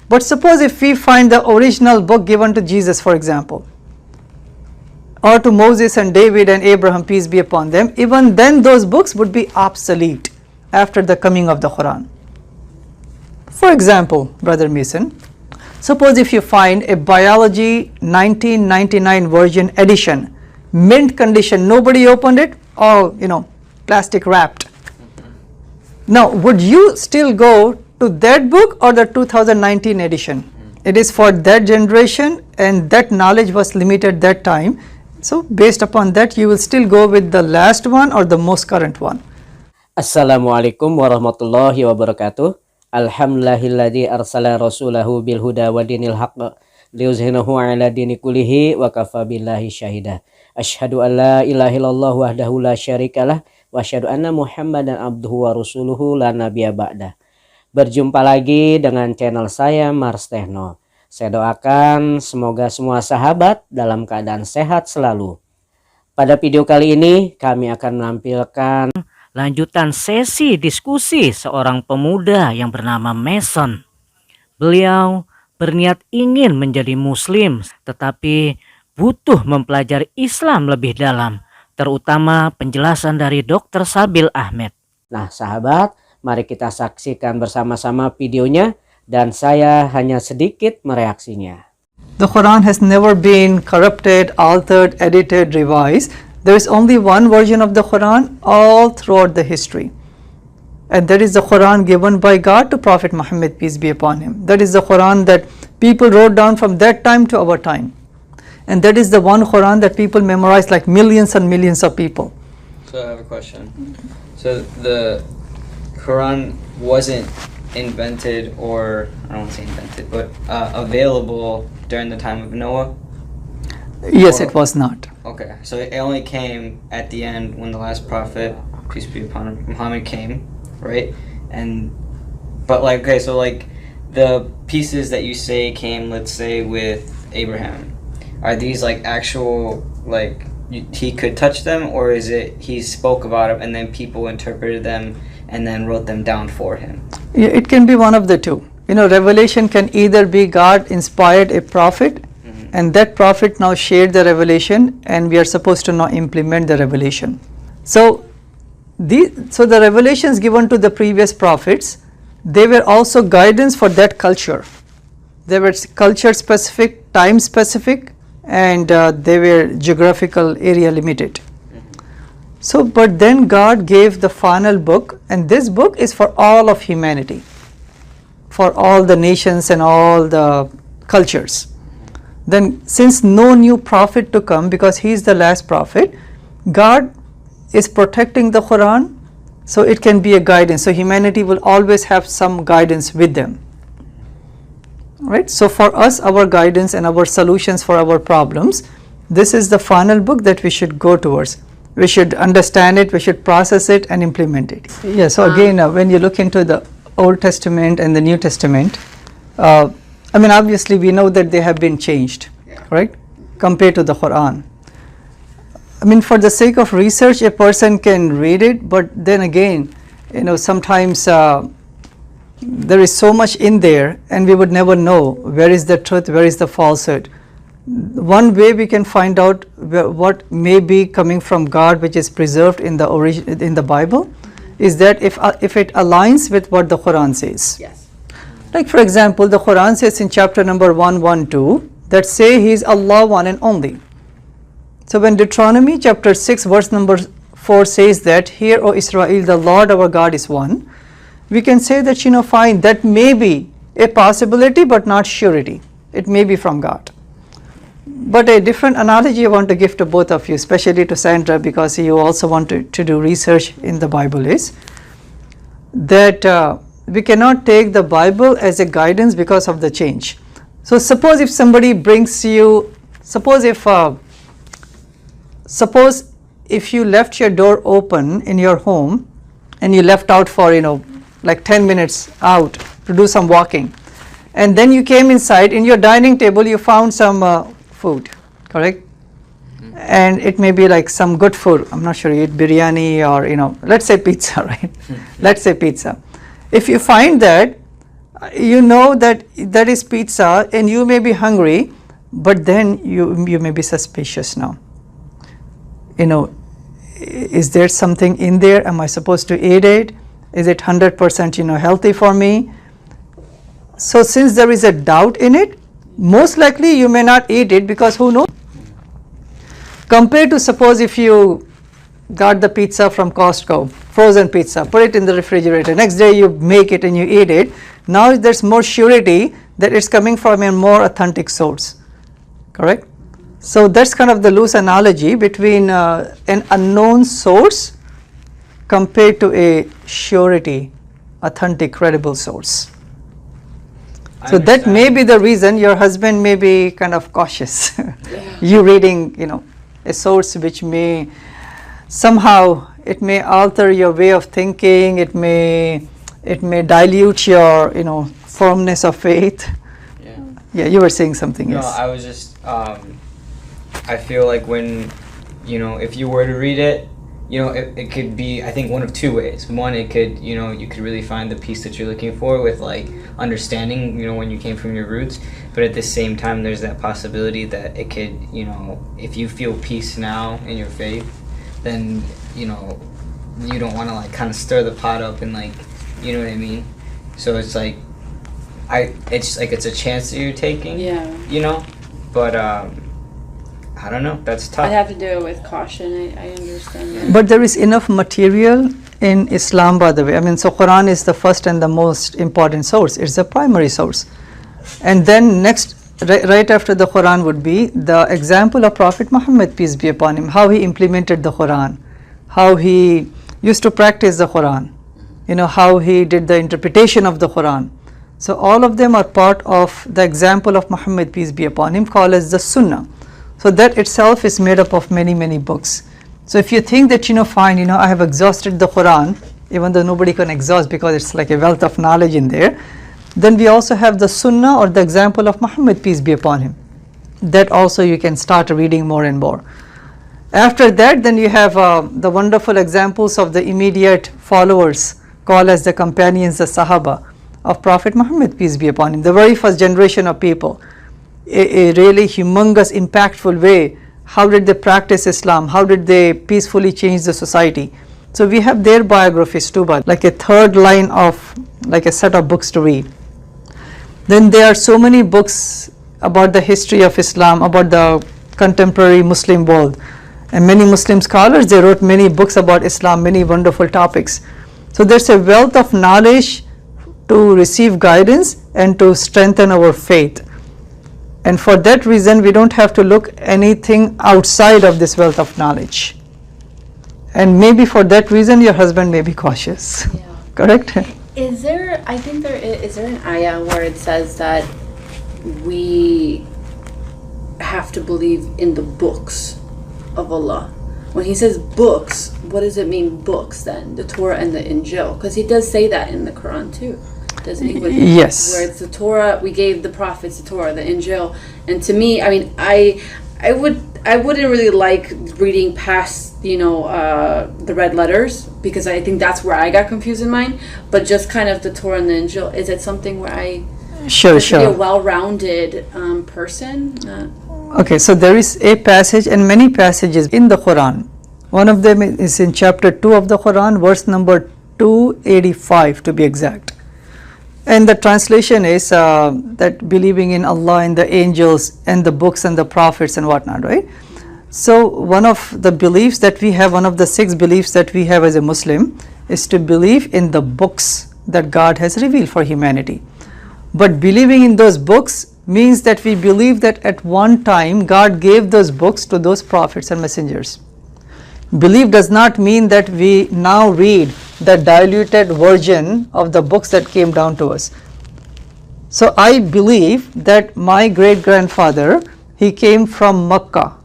But suppose if we find the original book given to Jesus, for example, or to Moses and David and Abraham, peace be upon them, even then those books would be obsolete after the coming of the Qur'an. For example, Brother Mason, suppose if you find a biology 1999 version edition, mint condition, nobody opened it, all plastic wrapped. Now, would you still go to that book or the 2019 edition? It is for that generation and that knowledge was limited that time. So based upon that, you will still go with the last one or the most current one. Assalamualaikum warahmatullahi wabarakatuh. Alhamdulillahilladzi arsala rasulahu bil huda wa dinil haqq liyuzhinahu ala dini kullihi wa kafa billahi syahida. Asyhadu an la ilaha illallah wahdahu la syarikalah wa asyhadu anna Muhammadan abduhu wa rasuluhu la nabiyya ba'dah. Berjumpa lagi dengan channel saya Mars Techno. Saya doakan semoga semua sahabat dalam keadaan sehat selalu. Pada video kali ini kami akan menampilkan lanjutan sesi diskusi seorang pemuda yang bernama Mason. Beliau berniat ingin menjadi muslim tetapi butuh mempelajari Islam lebih dalam, terutama penjelasan dari Dr. Sabeel Ahmed. Nah sahabat, mari kita saksikan bersama-sama videonya dan saya hanya sedikit mereaksinya. The Quran has never been corrupted, altered, edited, revised. There is only one version of the Quran all throughout the history. And that is the Quran given by God to Prophet Muhammad, peace be upon him. That is the Quran that people wrote down from that time to our time. And that is the one Quran that people memorize, like millions and millions of people. So I have a question. So the Quran wasn't invented, or I don't want to say invented, but available during the time of Noah? Yes, it was not. Okay, so it only came at the end when the last prophet, peace be upon him, Muhammad came, right? But the pieces that you say came, let's say, with Abraham, are these like actual, he could touch them, or is it he spoke about it and then people interpreted them and then wrote them down for him? Yeah, it can be one of the two. Revelation can either be God inspired a prophet, and that prophet now shared the revelation, and we are supposed to now implement the revelation. So the revelations given to the previous prophets, they were also guidance for that culture. They were culture specific, time specific, and they were geographical area limited. So, but then God gave the final book, and this book is for all of humanity, for all the nations and all the cultures. Then since no new prophet to come, because he is the last prophet, God is protecting the Quran, so it can be a guidance. So humanity will always have some guidance with them. Right? So for us, our guidance and our solutions for our problems, this is the final book that we should go towards. We should understand it, we should process it and implement it. Yeah, so again, when you look into the Old Testament and the New Testament, obviously we know that they have been changed, right, compared to the Quran. For the sake of research, a person can read it, but then again, sometimes there is so much in there and we would never know where is the truth, where is the falsehood. One way we can find out what may be coming from God, which is preserved in the Bible, is that if it aligns with what the Quran says. Yes. Like for example, the Quran says in chapter number 112 that say He is Allah one and only. So when Deuteronomy chapter 6 verse number 4 says that, "Hear, O Israel, the Lord our God is one," we can say that fine, that may be a possibility but not surety. It may be from God. But a different analogy I want to give to both of you, especially to Sandra, because you also want to do research in the Bible, is that we cannot take the Bible as a guidance because of the change. So suppose if somebody brings you, suppose if you left your door open in your home and you left out for 10 minutes out to do some walking, and then you came inside, in your dining table you found some food, correct? And it may be like some good food, I'm not sure, you eat biryani or let's say pizza, right? Let's say pizza. If you find that you know that that is pizza and you may be hungry, but then you may be suspicious now. You know, is there something in there? Am I supposed to eat it? Is it 100% healthy for me? So since there is a doubt in it, most likely you may not eat it, because who knows? Compared to, suppose if you got the pizza from Costco, frozen pizza, put it in the refrigerator, next day you make it and you eat it, now there's more surety that it's coming from a more authentic source, correct? So that's kind of the loose analogy between an unknown source compared to a surety, authentic, credible source. So that may be the reason your husband may be kind of cautious. You reading, a source which may somehow, it may alter your way of thinking, it may dilute your, firmness of faith. Yeah, you were saying something. No, yes. I was just, I feel like when, if you were to read it, it could be, I think, one of two ways. One, it could, you could really find the peace that you're looking for with, like, understanding, when you came from your roots. But at the same time, there's that possibility that it could, if you feel peace now in your faith, then, you don't want to, like, kind of stir the pot up and, like, you know what I mean? So it's like, it's like it's a chance that you're taking, but, I don't know, that's tough. I have to do it with caution. I understand that. But there is enough material in Islam, by the way. I mean, so Qur'an is the first and the most important source. It's the primary source. And then next, right after the Qur'an would be the example of Prophet Muhammad, peace be upon him, how he implemented the Qur'an, how he used to practice the Qur'an, how he did the interpretation of the Qur'an. So all of them are part of the example of Muhammad, peace be upon him, called as the Sunnah. So that itself is made up of many, many books. So if you think that, fine, I have exhausted the Qur'an, even though nobody can exhaust because it's like a wealth of knowledge in there, then we also have the Sunnah, or the example of Muhammad, peace be upon him. That also you can start reading more and more. After that, then you have the wonderful examples of the immediate followers, called as the companions, the Sahaba of Prophet Muhammad, peace be upon him, the very first generation of people. A really humongous, impactful way. How did they practice Islam? How did they peacefully change the society? So we have their biographies too, but like a third line of, like a set of books to read. Then there are so many books about the history of Islam, about the contemporary Muslim world. And many Muslim scholars, they wrote many books about Islam, many wonderful topics. So there's a wealth of knowledge to receive guidance and to strengthen our faith. And for that reason, we don't have to look anything outside of this wealth of knowledge. And maybe for that reason, your husband may be cautious. Yeah. Correct? Is there an ayah where it says that we have to believe in the books of Allah? When he says books, what does it mean, books then? The Torah and the Injil? Because he does say that in the Quran too. Doesn't he? Yes. Where it's the Torah, we gave the prophets the Torah, the Injil, and to me, I mean, I wouldn't really like reading past, the red letters, because I think that's where I got confused in mine. But just kind of the Torah and the Injil, is it something where I Sure. be a well-rounded person? Okay, so there is a passage and many passages in the Quran. One of them is in chapter 2 of the Quran, verse number 285 to be exact. And the translation is that believing in Allah and the angels and the books and the prophets and whatnot, right? So one of the beliefs that we have, one of the 6 beliefs that we have as a Muslim, is to believe in the books that God has revealed for humanity. But believing in those books means that we believe that at one time God gave those books to those prophets and messengers. Belief does not mean that we now read the diluted version of the books that came down to us. So I believe that my great-grandfather, he came from Makkah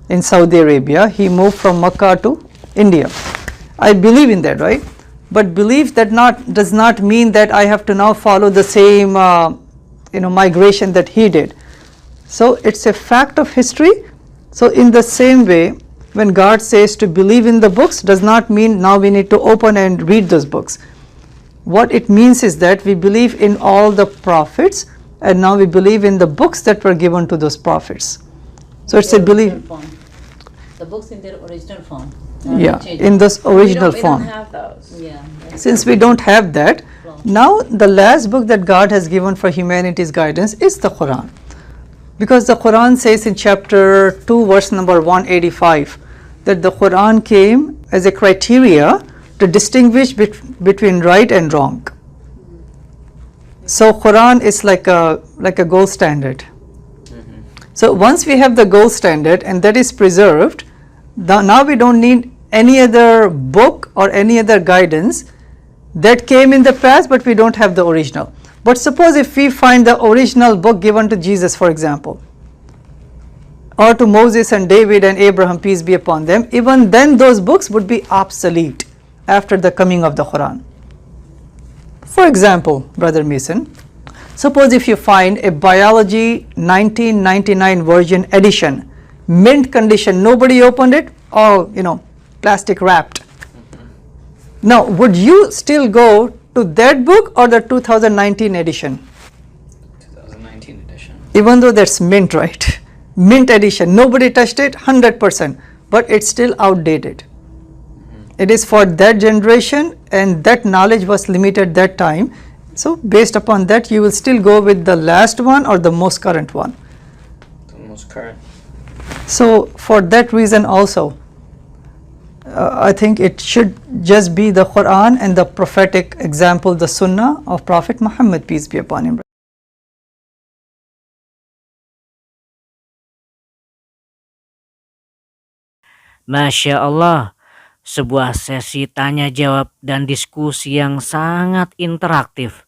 in Saudi Arabia. He moved from Makkah to India. I believe in that, right? But belief does not mean that I have to now follow the same migration that he did. So it's a fact of history. So in the same way, when God says to believe in the books, does not mean now we need to open and read those books. What it means is that we believe in all the prophets, and now we believe in the books that were given to those prophets. So it's a belief. The books in their original form. Yeah, in this original form. We don't have those. Yeah. Since we don't have that, now the last book that God has given for humanity's guidance is the Qur'an. Because the Qur'an says in chapter 2 verse number 185 that the Qur'an came as a criteria to distinguish between right and wrong. So Qur'an is like a gold standard. So once we have the gold standard and that is preserved, now we don't need any other book or any other guidance that came in the past, but we don't have the original. But suppose if we find the original book given to Jesus, for example, or to Moses and David and Abraham, peace be upon them, even then those books would be obsolete after the coming of the Quran. For example, Brother Mason, suppose if you find a biology 1999 version edition, mint condition, nobody opened it, all plastic wrapped. Now, would you still go to that book or the 2019 edition? 2019 edition. Even though that's mint, right? Mint edition, nobody touched it, 100%, but it's still outdated. It is for that generation and that knowledge was limited that time. So based upon that, you will still go with the last one or the most current one. The most current. So for that reason also, I think it should just be the Quran and the prophetic example, the Sunnah of Prophet Muhammad, peace be upon him. Masya Allah, sebuah sesi tanya jawab dan diskusi yang sangat interaktif.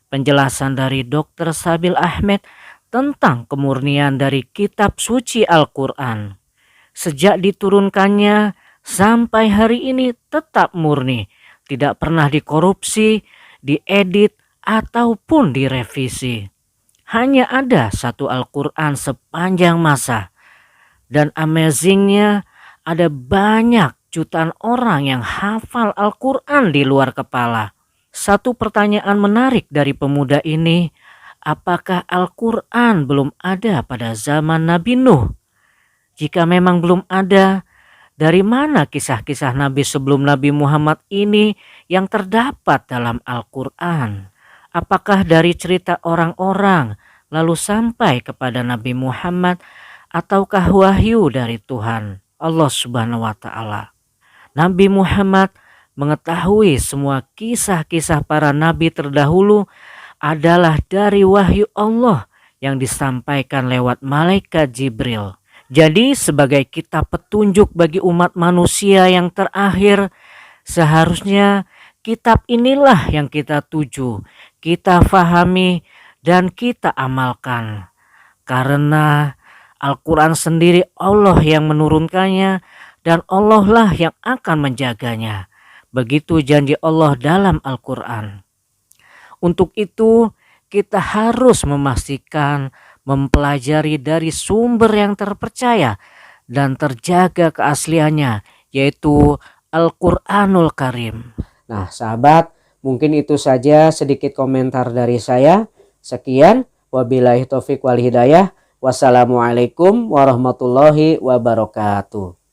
Penjelasan dari Dr. Sabeel Ahmed tentang kemurnian dari kitab suci Al-Qur'an. Sejak diturunkannya sampai hari ini tetap murni, tidak pernah dikorupsi, diedit, ataupun direvisi. Hanya ada satu Al-Qur'an sepanjang masa. Dan amazingnya ada banyak jutaan orang yang hafal Al-Qur'an di luar kepala. Satu pertanyaan menarik dari pemuda ini, apakah Al-Qur'an belum ada pada zaman Nabi Nuh? Jika memang belum ada, dari mana kisah-kisah Nabi sebelum Nabi Muhammad ini yang terdapat dalam Al-Qur'an? Apakah dari cerita orang-orang lalu sampai kepada Nabi Muhammad ataukah wahyu dari Tuhan Allah Subhanahu wa Ta'ala? Nabi Muhammad mengetahui semua kisah-kisah para nabi terdahulu adalah dari wahyu Allah yang disampaikan lewat malaikat Jibril. Jadi sebagai kitab petunjuk bagi umat manusia yang terakhir, seharusnya kitab inilah yang kita tuju, kita fahami dan kita amalkan. Karena Al-Qur'an sendiri Allah yang menurunkannya dan Allah lah yang akan menjaganya. Begitu janji Allah dalam Al-Qur'an. Untuk itu kita harus memastikan mempelajari dari sumber yang terpercaya dan terjaga keasliannya, yaitu Al-Qur'anul Karim. Nah sahabat, mungkin itu saja sedikit komentar dari saya. Sekian, wabillahi taufiq wal hidayah. Wassalamualaikum warahmatullahi wabarakatuh.